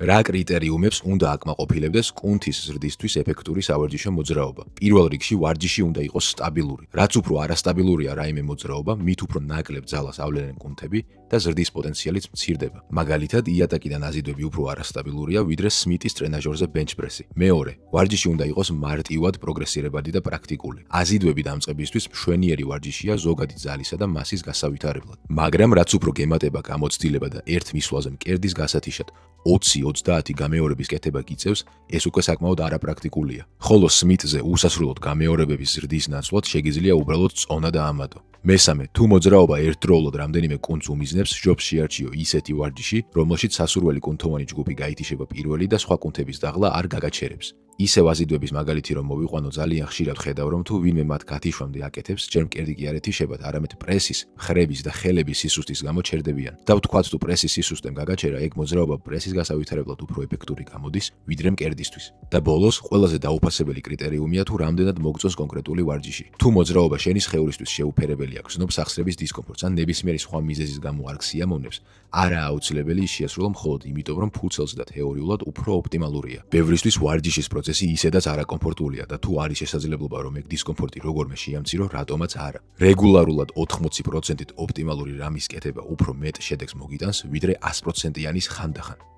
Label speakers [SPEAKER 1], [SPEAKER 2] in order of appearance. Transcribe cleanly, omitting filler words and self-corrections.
[SPEAKER 1] რა კრიტერიუმებს უნდა აკმაყოფილებდეს კუნთის ზრდისთვის ეფექტური სავარჯიშო მოძრაობა? პირველ რიგში ვარჯიში უნდა იყოს სტაბილური. რაც უფრო არასტაბილურია რაიმე მოძრაობა, მით უფრო ნაკლებ ძალას ავლენენ კუნთები და ზრდის პოტენციალიც მცირდება. მაგალითად, იატაკიდან აზიდვები უფრო არასტაბილურია, ვიდრე სმიტის ტრენაჟორზე ბენჩპრესი. მეორე, ვარჯიში უნდა იყოს მარტივად პროგრესირებადი და პრაქტიკული. აზიდვები დამწყებისთვის მშვენიერი ვარჯიშია ზოგადი ძალისა და მასის გასავითარებლად. მაგრამ რაც უფრო გემატება გამოცდილება და ერთ მისვლაზე მკერდის გასათიშად 20-30 გამეორების კეთება გიწევს, ეს უკვე საკმაოდ არაპრაქტიკულია. ხოლო სმიტზე უსასრულოდ გამეორებების ზრდის ნაცვლად შეგიძლია უბრალოდ წონა დაამატო. მესამე, თუ მოძრაობა ერთდროულად რამდენიმე კუნთს უმიზნებს, ჯობს შეარჩიო ისეთი ვარჯიში, რომელშიც სასურველი კუნთოვანი ჯგუფი გაითიშება პირველი და სხვა კუნთების დაღლა არ გაგაჩერებს. ისევ აზიდვების მაგალითი რომ მოვიყვანო, ძალიან ხშირად ხედავ რომ თუ ვინმე მათ გათიშვამდე აკეთებს, ჯერ მკერდი კი არ ეთიშებათ, არამედ პრესის, ხრების და ხელების სისუსტის გამო ჩერდებიან. და ვთქვათ, თუ პრესის სისუსტემ გაგაჩერა, ეგ მოძრაობა პრესის გასავითარებლად უფრო ეფექტური გამოდის, ვიდრე მკერდისთვის. და ბოლოს, ყველაზე დაუფასებელი კრიტერიუმია თუ რამდენად მოგწონს კონკრეტული ვარჯიში. თუ მოძრაობა შენი სხეულისთვის შეუფერებელი აქვს, გზნობს სახსრების დისკომფორტს ან ნებისმიერი სხვა მიზეზის გამო არ გსიამოვნებს, არაა აუცილებელი ის შეასრულო მხოლოდ იმიტომ, რომ ფუცელს და თეორიულად უფრო ოპტიმალურია. ბევრისთვის ვარჯიშის პროცესი ისედაც არაკომფორტულია და თუ არის შესაძლებლობა რომ ეგ დისკომფორტი როგორმე შეამცირო, რატომაც არა. რეგულარულად 80%-ით ოპტიმალური რამის კეთება უფრო მეტ შედეგს მოგიტანს, ვიდრე 100%-იანის ხანდახან.